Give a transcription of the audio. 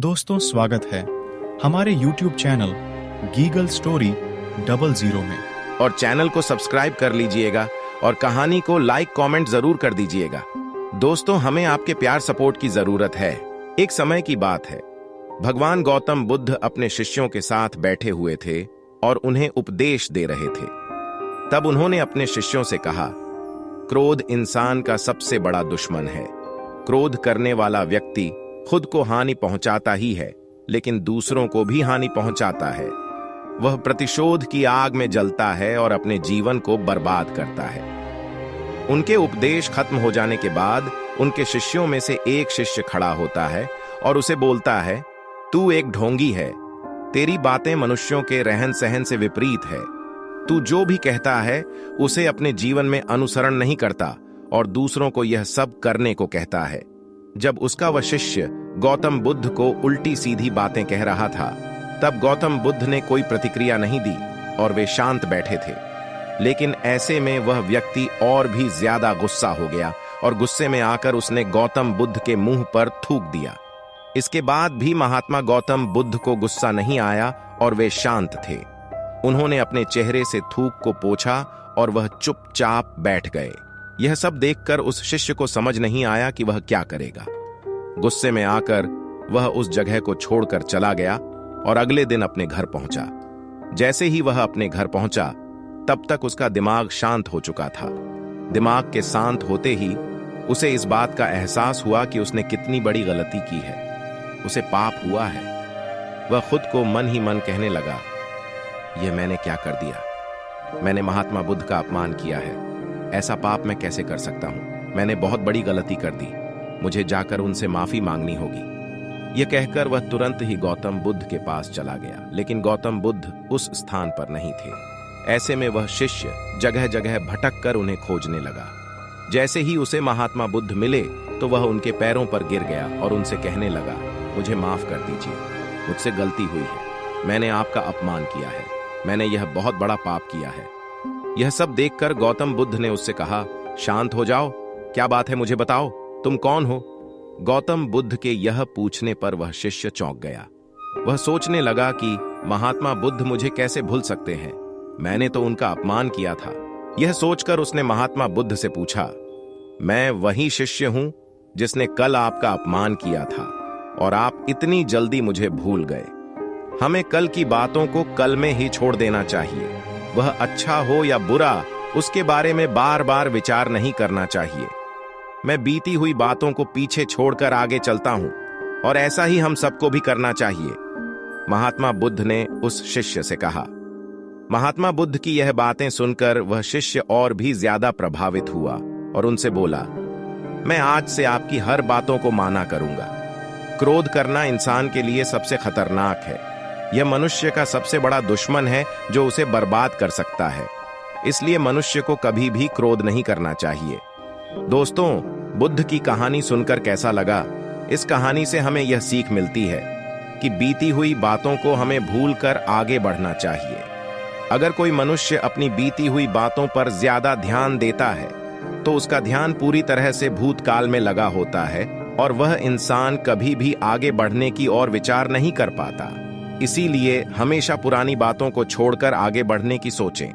दोस्तों, स्वागत है हमारे YouTube चैनल गीगल स्टोरी 00 में। और चैनल को सब्सक्राइब कर लीजिएगा और कहानी को लाइक कमेंट जरूर कर दीजिएगा। दोस्तों, हमें आपके प्यार सपोर्ट की जरूरत है। एक समय की बात है, भगवान गौतम बुद्ध अपने शिष्यों के साथ बैठे हुए थे और उन्हें उपदेश दे रहे थे। तब उन्होंने अपने शिष्यों से कहा, क्रोध इंसान का सबसे बड़ा दुश्मन है। क्रोध करने वाला व्यक्ति खुद को हानि पहुंचाता ही है, लेकिन दूसरों को भी हानि पहुंचाता है। वह प्रतिशोध की आग में जलता है और अपने जीवन को बर्बाद करता है। उनके उपदेश खत्म हो जाने के बाद उनके शिष्यों में से एक शिष्य खड़ा होता है और उसे बोलता है, तू एक ढोंगी है। तेरी बातें मनुष्यों के रहन सहन से विपरीत है। तू जो भी कहता है उसे अपने जीवन में अनुसरण नहीं करता और दूसरों को यह सब करने को कहता है। जब उसका वह शिष्य गौतम बुद्ध को उल्टी सीधी बातें कह रहा था, तब गौतम बुद्ध ने कोई प्रतिक्रिया नहीं दी और वे शांत बैठे थे। लेकिन ऐसे में वह व्यक्ति और भी ज्यादा गुस्सा हो गया और गुस्से में आकर उसने गौतम बुद्ध के मुंह पर थूक दिया। इसके बाद भी महात्मा गौतम बुद्ध को गुस्सा नहीं आया और वे शांत थे। उन्होंने अपने चेहरे से थूक को पोंछा और वह चुपचाप बैठ गए। यह सब देखकर उस शिष्य को समझ नहीं आया कि वह क्या करेगा। गुस्से में आकर वह उस जगह को छोड़कर चला गया और अगले दिन अपने घर पहुंचा। जैसे ही वह अपने घर पहुंचा, तब तक उसका दिमाग शांत हो चुका था। दिमाग के शांत होते ही उसे इस बात का एहसास हुआ कि उसने कितनी बड़ी गलती की है। उसे पाप हुआ है। वह खुद को मन ही मन कहने लगा, यह मैंने क्या कर दिया? मैंने महात्मा बुद्ध का अपमान किया है। ऐसा पाप मैं कैसे कर सकता हूं? मैंने बहुत बड़ी गलती कर दी। मुझे जाकर उनसे माफी मांगनी होगी। यह कहकर वह तुरंत ही गौतम बुद्ध के पास चला गया, लेकिन गौतम बुद्ध उस स्थान पर नहीं थे। ऐसे में वह शिष्य जगह जगह भटक कर उन्हें खोजने लगा। जैसे ही उसे महात्मा बुद्ध मिले तो वह उनके पैरों पर गिर गया और उनसे कहने लगा, मुझे माफ कर दीजिए, मुझसे गलती हुई है। मैंने आपका अपमान किया है। मैंने यह बहुत बड़ा पाप किया है। यह सब देखकर गौतम बुद्ध ने उससे कहा, शांत हो जाओ, क्या बात है, मुझे बताओ, तुम कौन हो? गौतम बुद्ध के यह पूछने पर वह शिष्य चौंक गया। वह सोचने लगा कि महात्मा बुद्ध मुझे कैसे भूल सकते हैं? मैंने तो उनका अपमान किया था। यह सोचकर उसने महात्मा बुद्ध से पूछा, मैं वही शिष्य हूं जिसने कल आपका अपमान किया था और आप इतनी जल्दी मुझे भूल गए। हमें कल की बातों को कल में ही छोड़ देना चाहिए। वह अच्छा हो या बुरा, उसके बारे में बार बार विचार नहीं करना चाहिए। मैं बीती हुई बातों को पीछे छोड़कर आगे चलता हूं और ऐसा ही हम सबको भी करना चाहिए, महात्मा बुद्ध ने उस शिष्य से कहा। महात्मा बुद्ध की यह बातें सुनकर वह शिष्य और भी ज्यादा प्रभावित हुआ और उनसे बोला, मैं आज से आपकी हर बातों को माना करूंगा। क्रोध करना इंसान के लिए सबसे खतरनाक है। यह मनुष्य का सबसे बड़ा दुश्मन है जो उसे बर्बाद कर सकता है। इसलिए मनुष्य को कभी भी क्रोध नहीं करना चाहिए। दोस्तों, बुद्ध की कहानी सुनकर कैसा लगा? इस कहानी से हमें यह सीख मिलती है कि बीती हुई बातों को हमें भूलकर आगे बढ़ना चाहिए। अगर कोई मनुष्य अपनी बीती हुई बातों पर ज्यादा ध्यान देता है तो उसका ध्यान पूरी तरह से भूतकाल में लगा होता है और वह इंसान कभी भी आगे बढ़ने की ओर विचार नहीं कर पाता। इसीलिए हमेशा पुरानी बातों को छोड़कर आगे बढ़ने की सोचें।